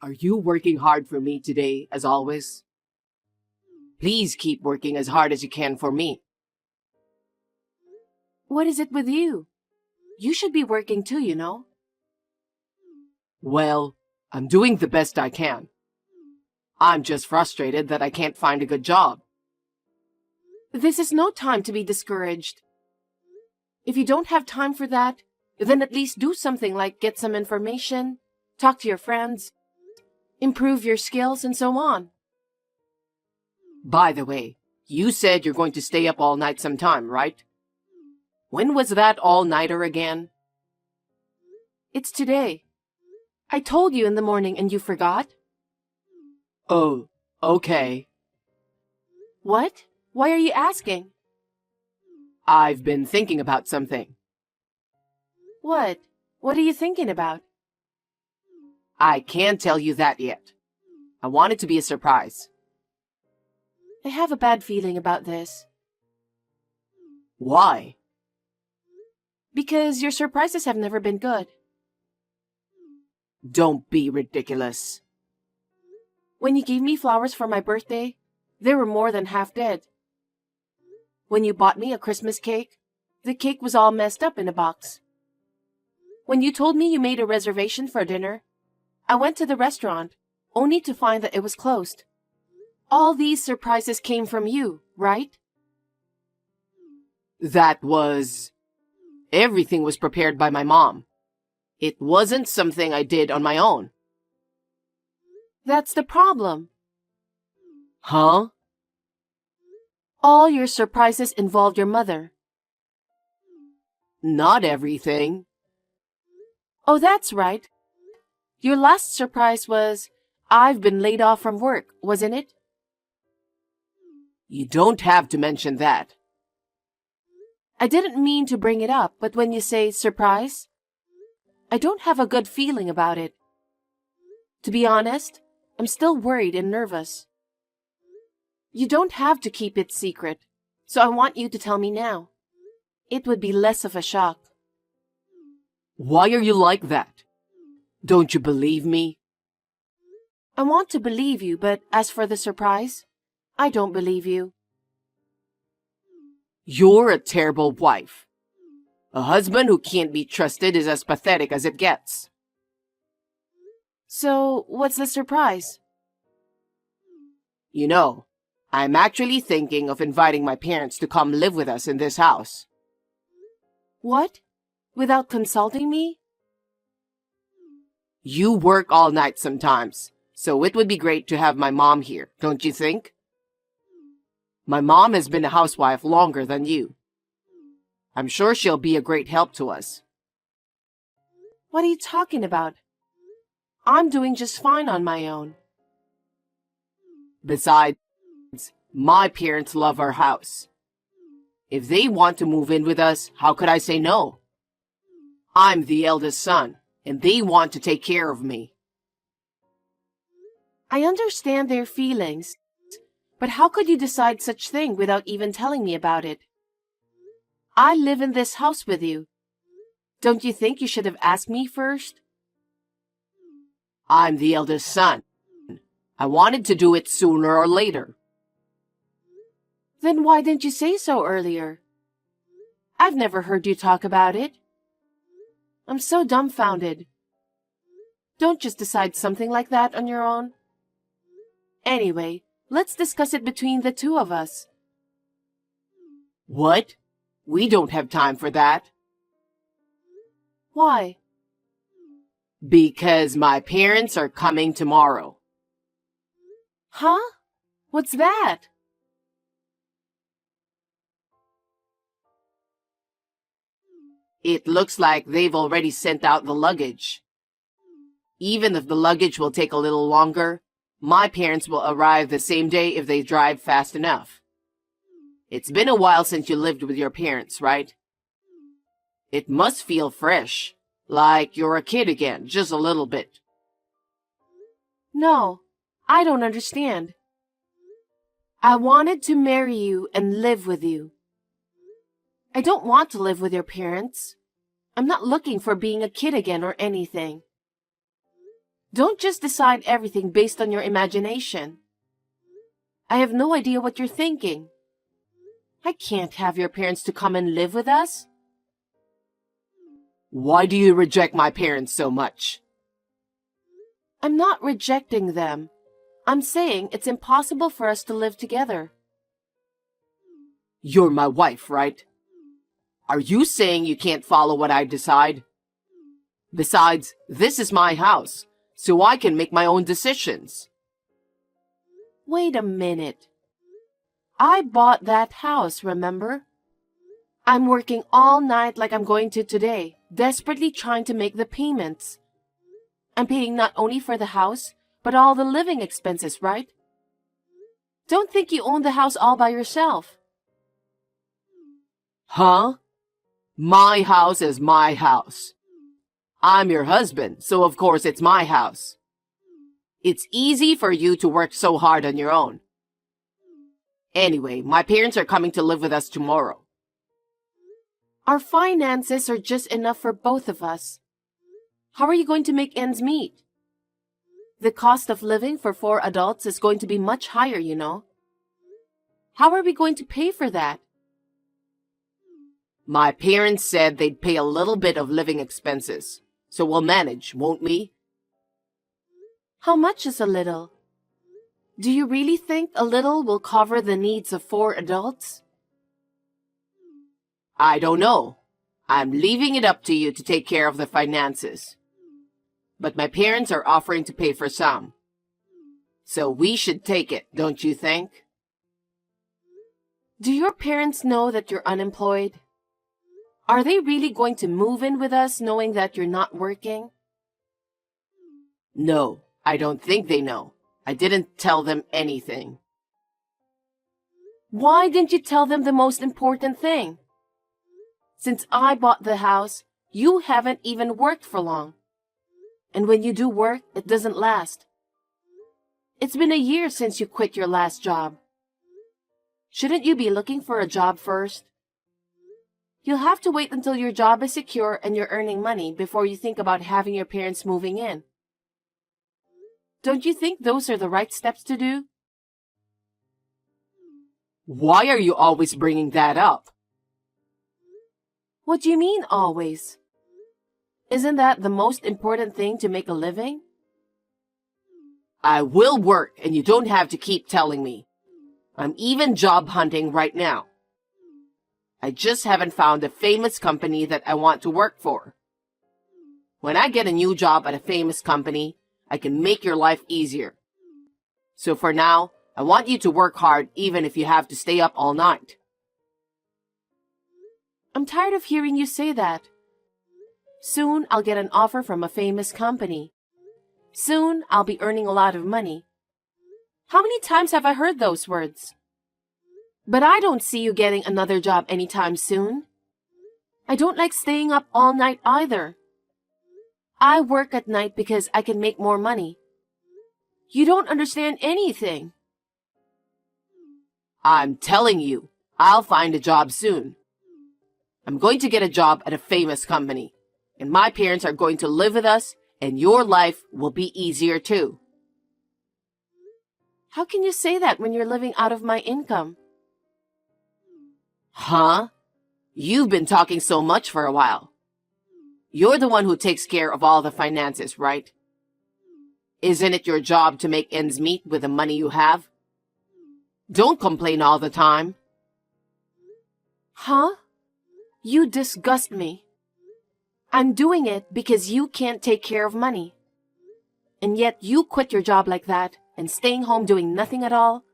Are you working hard for me today, as always? Please keep working as hard as you can for me. What is it with you? You should be working too, you know. Well, I'm doing the best I can. I'm just frustrated that I can't find a good job. This is no time to be discouraged. If you don't have time for that, then at least do something like get some information, talk to your friends, improve your skills, and so on. By the way, you said you're going to stay up all night sometime, right? When was that all-nighter again? It's today. I told you in the morning and you forgot? Oh, okay. What? Why are you asking? I've been thinking about something. What? What are you thinking about? I can't tell you that yet. I want it to be a surprise. I have a bad feeling about this. Why? Because your surprises have never been good. Don't be ridiculous. When you gave me flowers for my birthday, they were more than half dead. When you bought me a Christmas cake, the cake was all messed up in a box. When you told me you made a reservation for dinner, I went to the restaurant, only to find that it was closed. All these surprises came from you, right? Everything was prepared by my mom. It wasn't something I did on my own. That's the problem. Huh? All your surprises involved your mother. Not everything. Oh, that's right. Your last surprise was, I've been laid off from work, wasn't it? You don't have to mention that. I didn't mean to bring it up, but when you say surprise, I don't have a good feeling about it. To be honest, I'm still worried and nervous. You don't have to keep it secret, so I want you to tell me now. It would be less of a shock. Why are you like that? Don't you believe me? I want to believe you, but as for the surprise, I don't believe you. You're a terrible wife. A husband who can't be trusted is as pathetic as it gets. So, what's the surprise? You know, I'm actually thinking of inviting my parents to come live with us in this house. What? Without consulting me? You work all night sometimes, so it would be great to have my mom here, don't you think? My mom has been a housewife longer than you. I'm sure she'll be a great help to us. What are you talking about? I'm doing just fine on my own. Besides, my parents love our house. If they want to move in with us, how could I say no? I'm the eldest son, and they want to take care of me. I understand their feelings, but how could you decide such thing without even telling me about it? I live in this house with you. Don't you think you should have asked me first? I'm the eldest son. I wanted to do it sooner or later. Then why didn't you say so earlier? I've never heard you talk about it. I'm so dumbfounded. Don't just decide something like that on your own. Anyway, let's discuss it between the two of us. What? We don't have time for that. Why? Because my parents are coming tomorrow. Huh? What's that? It looks like they've already sent out the luggage. Even if the luggage will take a little longer, my parents will arrive the same day if they drive fast enough. It's been a while since you lived with your parents, right? It must feel fresh, like you're a kid again, just a little bit. No, I don't understand. I wanted to marry you and live with you. I don't want to live with your parents. I'm not looking for being a kid again or anything. Don't just decide everything based on your imagination. I have no idea what you're thinking. I can't have your parents to come and live with us. Why do you reject my parents so much? I'm not rejecting them. I'm saying it's impossible for us to live together. You're my wife, right? Are you saying you can't follow what I decide? Besides, this is my house, so I can make my own decisions. Wait a minute. I bought that house, remember? I'm working all night like I'm going to today, desperately trying to make the payments. I'm paying not only for the house, but all the living expenses, right? Don't think you own the house all by yourself. Huh? My house is my house. I'm your husband, so of course it's my house. It's easy for you to work so hard on your own. Anyway, my parents are coming to live with us tomorrow. Our finances are just enough for both of us. How are you going to make ends meet? The cost of living for 4 adults is going to be much higher, you know. How are we going to pay for that? My parents said they'd pay a little bit of living expenses, so we'll manage, won't we? How much is a little? Do you really think a little will cover the needs of 4 adults? I don't know. I'm leaving it up to you to take care of the finances. But my parents are offering to pay for some. So we should take it, don't you think? Do your parents know that you're unemployed? Are they really going to move in with us knowing that you're not working? No, I don't think they know. I didn't tell them anything. Why didn't you tell them the most important thing? Since I bought the house, you haven't even worked for long. And when you do work, it doesn't last. It's been a year since you quit your last job. Shouldn't you be looking for a job first? You'll have to wait until your job is secure and you're earning money before you think about having your parents moving in. Don't you think those are the right steps to do? Why are you always bringing that up? What do you mean, always? Isn't that the most important thing to make a living? I will work, and you don't have to keep telling me. I'm even job hunting right now. I just haven't found a famous company that I want to work for. When I get a new job at a famous company, I can make your life easier. So for now, I want you to work hard even if you have to stay up all night. I'm tired of hearing you say that. Soon I'll get an offer from a famous company. Soon I'll be earning a lot of money. How many times have I heard those words? But I don't see you getting another job anytime soon. I don't like staying up all night either. I work at night because I can make more money. You don't understand anything. I'm telling you, I'll find a job soon. I'm going to get a job at a famous company, and my parents are going to live with us, and your life will be easier too. How can you say that when you're living out of my income? Huh? You've been talking so much for a while. You're the one who takes care of all the finances, right? Isn't it your job to make ends meet with the money you have? Don't complain all the time. Huh? You disgust me. I'm doing it because you can't take care of money. And yet you quit your job like that and staying home doing nothing at all.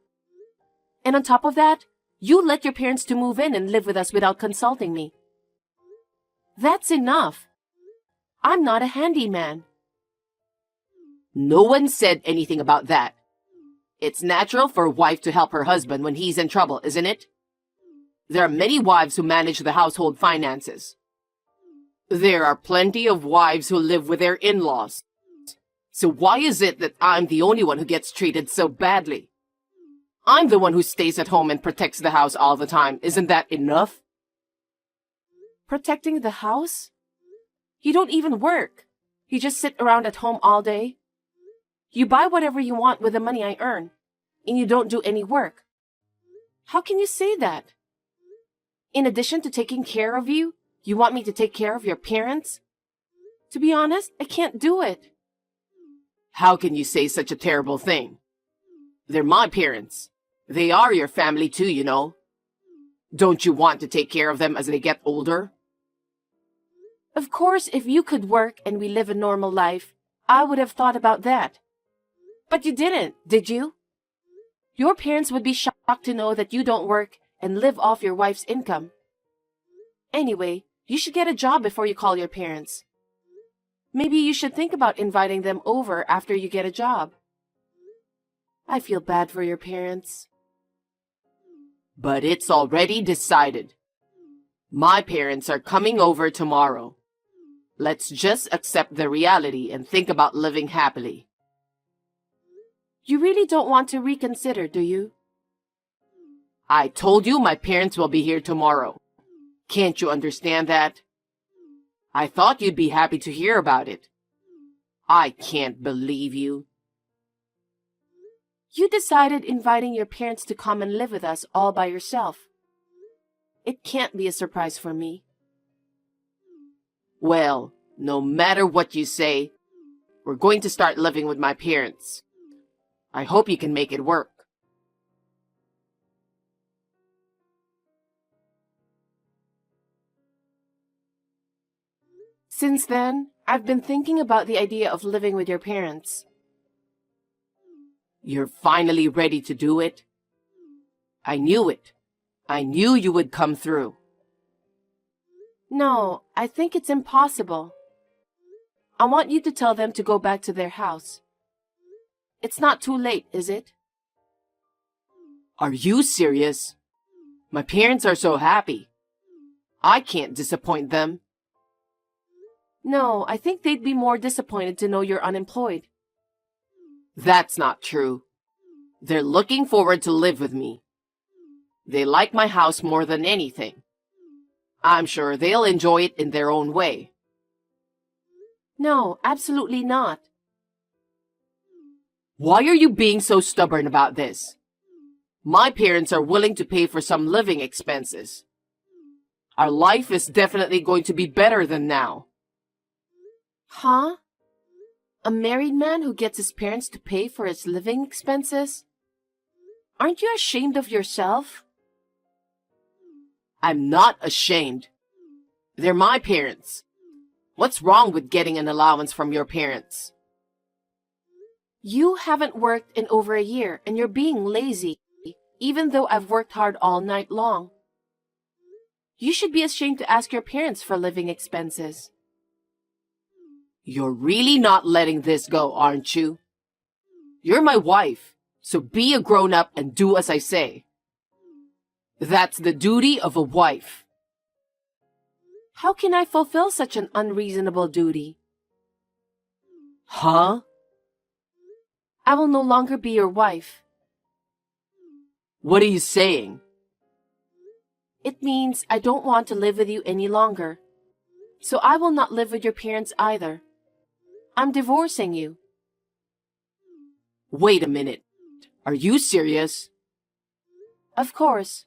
And on top of that, you let your parents to move in and live with us without consulting me. That's enough. I'm not a handyman. No one said anything about that. It's natural for a wife to help her husband when he's in trouble, isn't it? There are many wives who manage the household finances. There are plenty of wives who live with their in-laws. So why is it that I'm the only one who gets treated so badly? I'm the one who stays at home and protects the house all the time. Isn't that enough? Protecting the house? You don't even work. You just sit around at home all day. You buy whatever you want with the money I earn, and you don't do any work. How can you say that? In addition to taking care of you, you want me to take care of your parents? To be honest, I can't do it. How can you say such a terrible thing? They're my parents. They are your family too, you know. Don't you want to take care of them as they get older? Of course, if you could work and we live a normal life, I would have thought about that. But you didn't, did you? Your parents would be shocked to know that you don't work and live off your wife's income. Anyway, you should get a job before you call your parents. Maybe you should think about inviting them over after you get a job. I feel bad for your parents. But it's already decided. My parents are coming over tomorrow. Let's just accept the reality and think about living happily. You really don't want to reconsider, do you? I told you my parents will be here tomorrow. Can't you understand that? I thought you'd be happy to hear about it. I can't believe you. You decided inviting your parents to come and live with us all by yourself. It can't be a surprise for me. Well, no matter what you say, we're going to start living with my parents. I hope you can make it work. Since then, I've been thinking about the idea of living with your parents. You're finally ready to do it? I knew it. I knew you would come through. No, I think it's impossible. I want you to tell them to go back to their house. It's not too late, is it? Are you serious? My parents are so happy. I can't disappoint them. No, I think they'd be more disappointed to know you're unemployed. That's not true. They're looking forward to live with me. They like my house more than anything. I'm sure they'll enjoy it in their own way. No, absolutely not. Why are you being so stubborn about this? My parents are willing to pay for some living expenses. Our life is definitely going to be better than now. Huh? A married man who gets his parents to pay for his living expenses? Aren't you ashamed of yourself? I'm not ashamed. They're my parents. What's wrong with getting an allowance from your parents? You haven't worked in over a year and you're being lazy, even though I've worked hard all night long. You should be ashamed to ask your parents for living expenses. You're really not letting this go, aren't you? You're my wife, so be a grown-up and do as I say. That's the duty of a wife. How can I fulfill such an unreasonable duty? Huh? I will no longer be your wife. What are you saying? It means I don't want to live with you any longer. So I will not live with your parents either. I'm divorcing you. Wait a minute. Are you serious? Of course.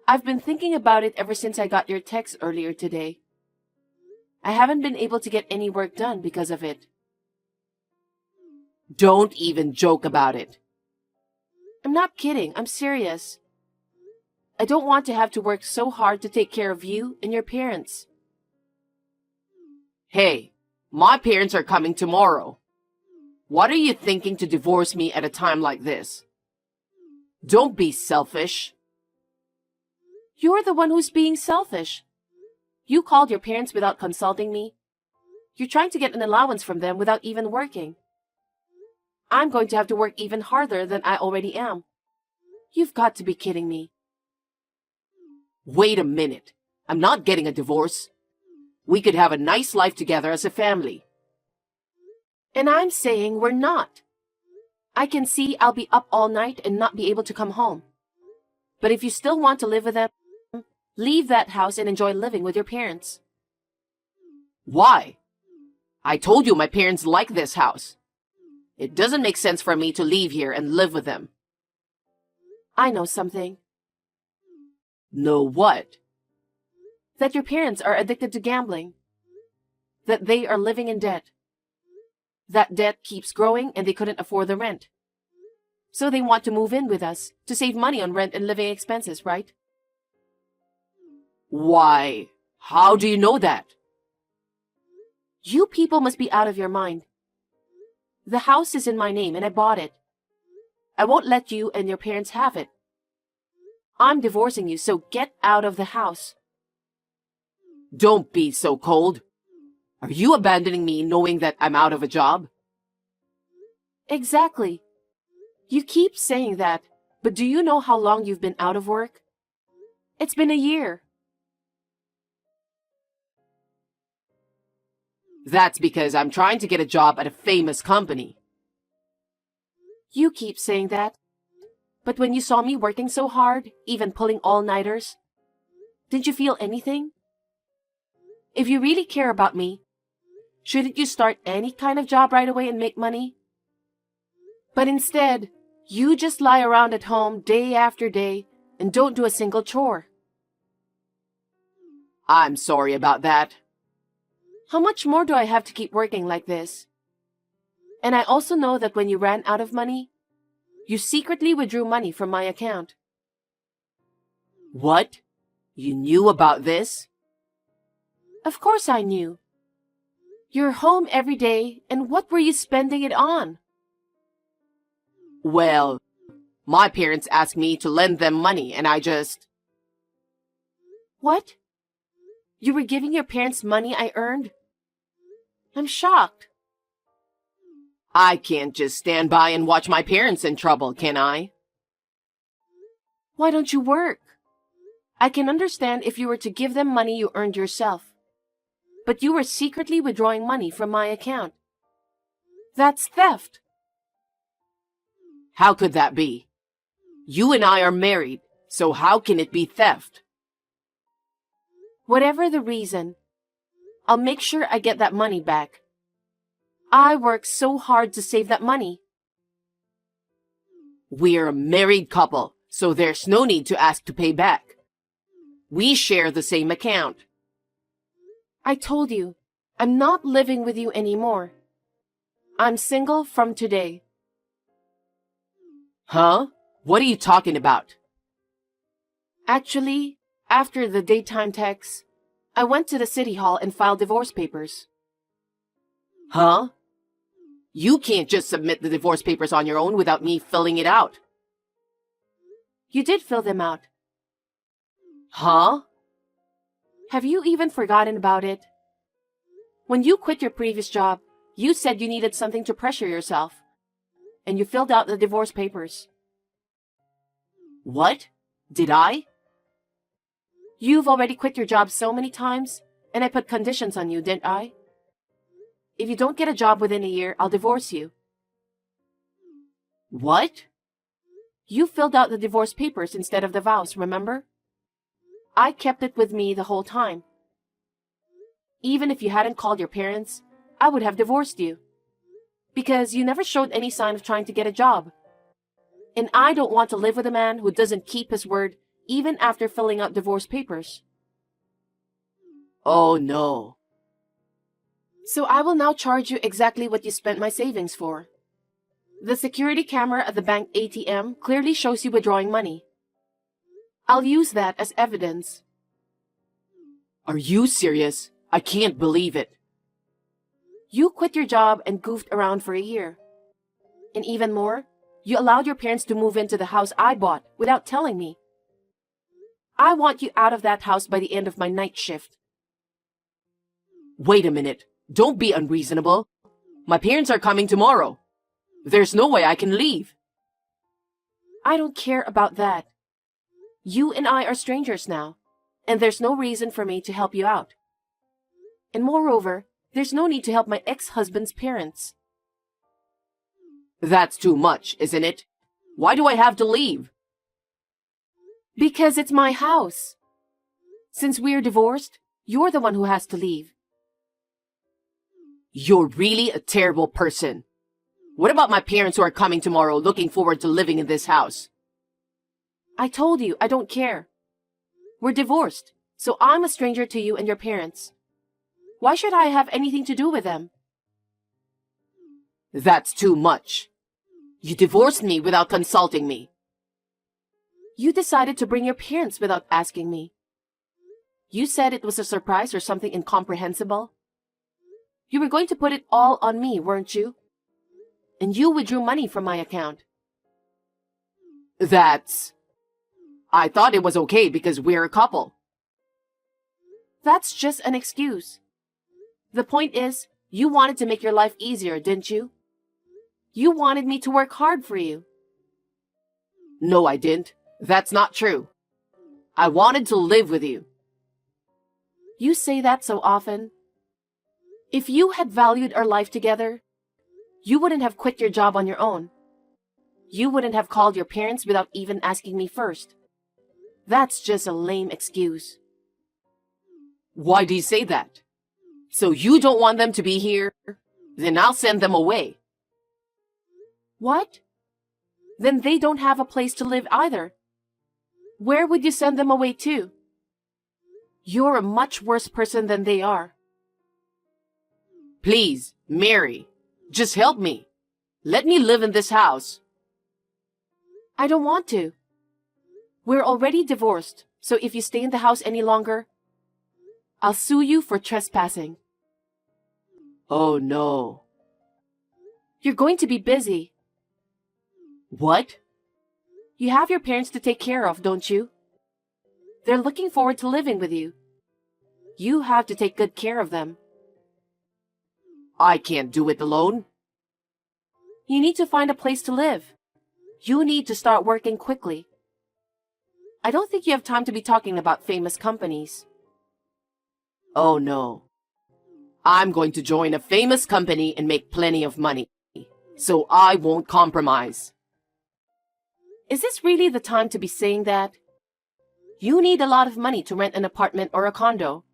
I've been thinking about it ever since I got your text earlier today. I haven't been able to get any work done because of it. Don't even joke about it. I'm not kidding. I'm serious. I don't want to have to work so hard to take care of you and your parents. Hey, my parents are coming tomorrow. What are you thinking to divorce me at a time like this? Don't be selfish. You're the one who's being selfish. You called your parents without consulting me. You're trying to get an allowance from them without even working. I'm going to have to work even harder than I already am. You've got to be kidding me. Wait a minute. I'm not getting a divorce. We could have a nice life together as a family. And I'm saying we're not. I can see I'll be up all night and not be able to come home. But if you still want to live with them, leave that house and enjoy living with your parents. Why? I told you my parents like this house. It doesn't make sense for me to leave here and live with them. I know something. Know what? That your parents are addicted to gambling. That they are living in debt. That debt keeps growing and they couldn't afford the rent. So they want to move in with us to save money on rent and living expenses, right? Why? How do you know that? You people must be out of your mind. The house is in my name and I bought it. I won't let you and your parents have it. I'm divorcing you, so get out of the house. Don't be so cold. Are you abandoning me knowing that I'm out of a job? Exactly. You keep saying that, but do you know how long you've been out of work? It's been a year. That's because I'm trying to get a job at a famous company. You keep saying that. But when you saw me working so hard, even pulling all-nighters, didn't you feel anything? If you really care about me, shouldn't you start any kind of job right away and make money? But instead, you just lie around at home day after day and don't do a single chore. I'm sorry about that. How much more do I have to keep working like this? And I also know that when you ran out of money, you secretly withdrew money from my account. What? You knew about this? Of course I knew. You're home every day, and what were you spending it on? Well, my parents asked me to lend them money and I just... What? You were giving your parents money I earned? I'm shocked. I can't just stand by and watch my parents in trouble, can I? Why don't you work? I can understand if you were to give them money you earned yourself. But you were secretly withdrawing money from my account. That's theft. How could that be? You and I are married, so how can it be theft? Whatever the reason, I'll make sure I get that money back. I worked so hard to save that money. We're a married couple, so there's no need to ask to pay back. We share the same account. I told you, I'm not living with you anymore. I'm single from today. Huh? What are you talking about? Actually, after the daytime text, I went to the city hall and filed divorce papers. Huh? You can't just submit the divorce papers on your own without me filling it out. You did fill them out. Huh? Have you even forgotten about it? When you quit your previous job, you said you needed something to pressure yourself, and you filled out the divorce papers. What? Did I? You've already quit your job so many times, and I put conditions on you, didn't I? If you don't get a job within a year, I'll divorce you. What? You filled out the divorce papers instead of the vows, remember? I kept it with me the whole time. Even if you hadn't called your parents, I would have divorced you. Because you never showed any sign of trying to get a job. And I don't want to live with a man who doesn't keep his word even after filling out divorce papers. Oh no. So I will now charge you exactly what you spent my savings for. The security camera at the bank ATM clearly shows you withdrawing money. I'll use that as evidence. Are you serious? I can't believe it. You quit your job and goofed around for a year. And even more, you allowed your parents to move into the house I bought without telling me. I want you out of that house by the end of my night shift. Wait a minute. Don't be unreasonable. My parents are coming tomorrow. There's no way I can leave. I don't care about that. You and I are strangers now, and there's no reason for me to help you out. And moreover, there's no need to help my ex-husband's parents. That's too much, isn't it? Why do I have to leave? Because it's my house. Since we're divorced, you're the one who has to leave. You're really a terrible person. What about my parents who are coming tomorrow looking forward to living in this house? I told you I don't care. We're divorced, so I'm a stranger to you and your parents. Why should I have anything to do with them? That's too much. You divorced me without consulting me. You decided to bring your parents without asking me. You said it was a surprise or something incomprehensible. You were going to put it all on me, weren't you? And you withdrew money from my account. I thought it was okay because we're a couple. That's just an excuse. The point is, you wanted to make your life easier, didn't you? You wanted me to work hard for you. No, I didn't. That's not true. I wanted to live with you. You say that so often. If you had valued our life together, you wouldn't have quit your job on your own. You wouldn't have called your parents without even asking me first. That's just a lame excuse. Why do you say that? So you don't want them to be here? Then I'll send them away. What? Then they don't have a place to live either. Where would you send them away to? You're a much worse person than they are. Please, Mary, just help me. Let me live in this house. I don't want to. We're already divorced, so if you stay in the house any longer, I'll sue you for trespassing. Oh no. You're going to be busy. What? You have your parents to take care of, don't you? They're looking forward to living with you. You have to take good care of them. I can't do it alone. You need to find a place to live. You need to start working quickly. I don't think you have time to be talking about famous companies. Oh no. I'm going to join a famous company and make plenty of money, so I won't compromise. Is this really the time to be saying that? You need a lot of money to rent an apartment or a condo.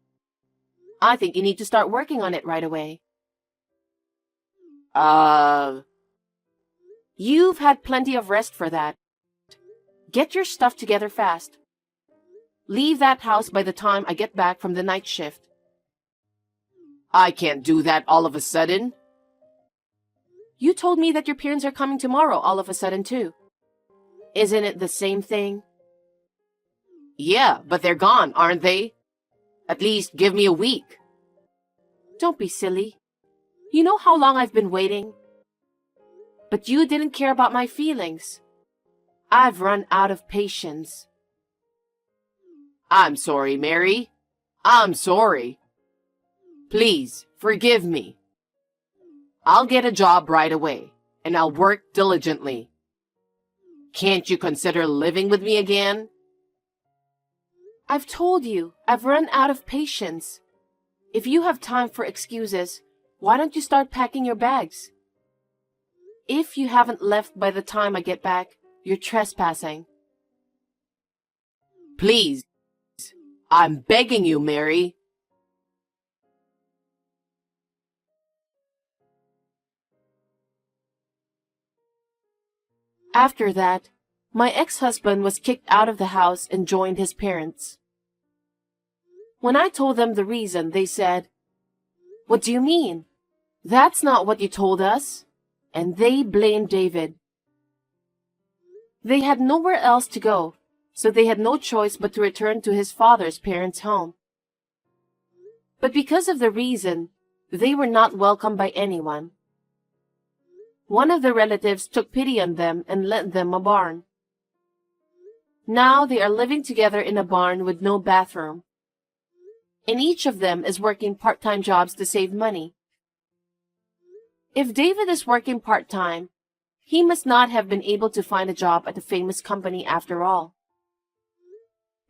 I think you need to start working on it right away. You've had plenty of rest for that. Get your stuff together fast. Leave that house by the time I get back from the night shift. I can't do that all of a sudden. You told me that your parents are coming tomorrow all of a sudden too. Isn't it the same thing? Yeah, but they're gone, aren't they? At least give me a week. Don't be silly. You know how long I've been waiting? But you didn't care about my feelings. I've run out of patience. I'm sorry, Mary. I'm sorry. Please, forgive me. I'll get a job right away, and I'll work diligently. Can't you consider living with me again? I've told you, I've run out of patience. If you have time for excuses, why don't you start packing your bags? If you haven't left by the time I get back, you're trespassing. Please, I'm begging you, Mary. After that, my ex-husband was kicked out of the house and joined his parents. When I told them the reason, they said, "What do you mean? That's not what you told us." And they blamed David. They had nowhere else to go, so they had no choice but to return to his father's parents' home. But because of the reason, they were not welcomed by anyone. One of the relatives took pity on them and lent them a barn. Now they are living together in a barn with no bathroom. And each of them is working part-time jobs to save money. If David is working part-time, he must not have been able to find a job at a famous company after all.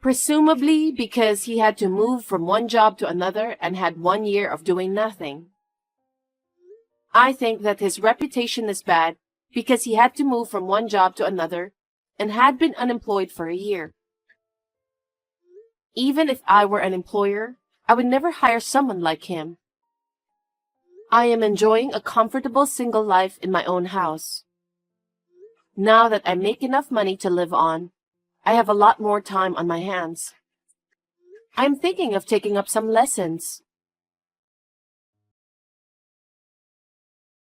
Presumably because he had to move from one job to another and had 1 year of doing nothing. I think that his reputation is bad because he had to move from one job to another and had been unemployed for a year. Even if I were an employer, I would never hire someone like him. I am enjoying a comfortable single life in my own house. Now that I make enough money to live on, I have a lot more time on my hands. I'm thinking of taking up some lessons.